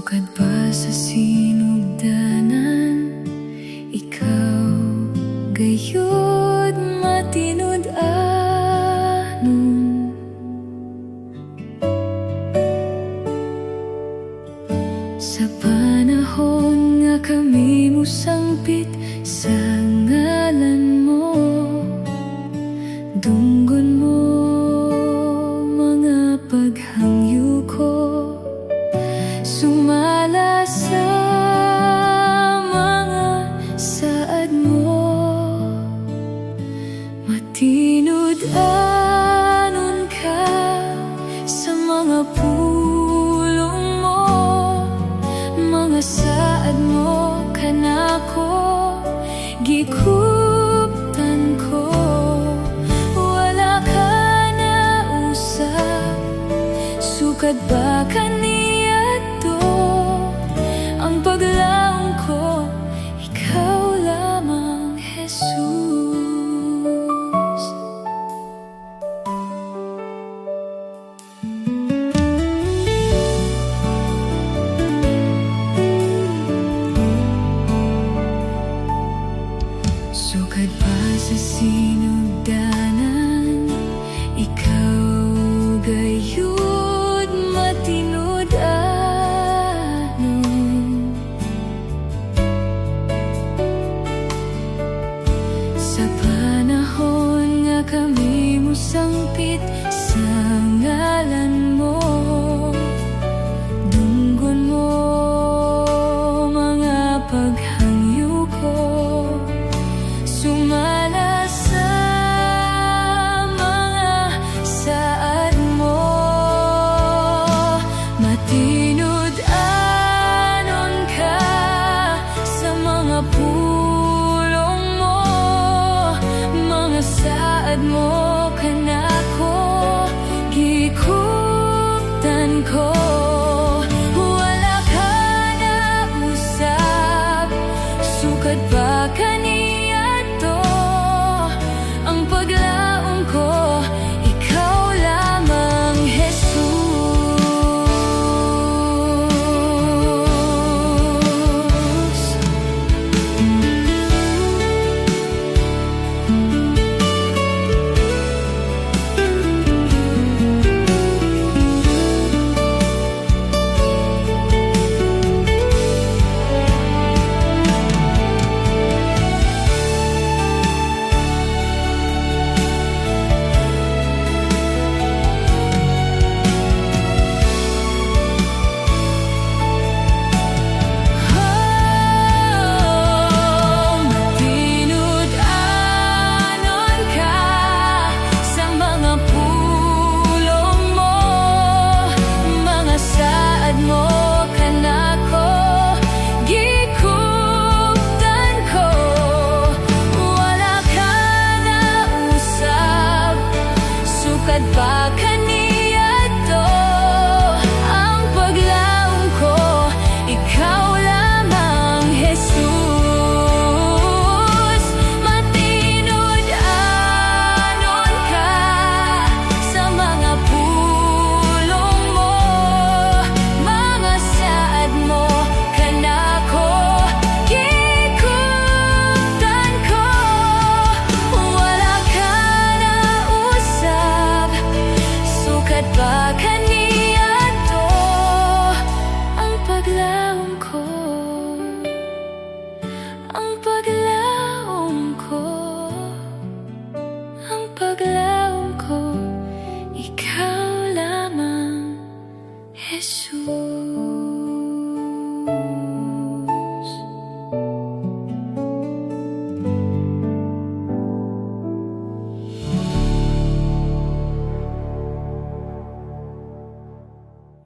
Sukat ba sa sinugdanan, ikaw gayud matinud-anon? Sa panahon nga kami musangpit sa ngalan mo, dunggon mo mga paghangyo ko, sumala sa mga saad mo. Matinud-anon ka sa mga pulong mo, mga saad mo kanako gikuptan ko. Wala ka na usap, sukat ba kaniadto ang paglaong ko, ikaw lamang Jesus. Sukat ba sa sinugdanan, ikaw gayud matinud-anon? Sa panahon nga kami musangpit sa ngalan mo, dunggon mo mga paghangyo ko, sumala sa mga saad mo. Matinud-anon ka sa mga pulong mo, mga saad mo kanako gikuptan ko. Wala ka na usap, sukat ba kaniadto ang paglaong ko, ikaw lamang Jesus. Matinud-anon ka sa mga pulong mo, mga saad mo kanako gikuptan ko. Wala ka na usap, sukat ba kaniadto ang paglaong ko, ikaw lamang Jesus. Matinud-anon ka sa mga pulong mo, mga saad mo kanako gikuptan ko. Wala ka na usap, sukat ba kaniadto ang paglaong ko, ang paglaong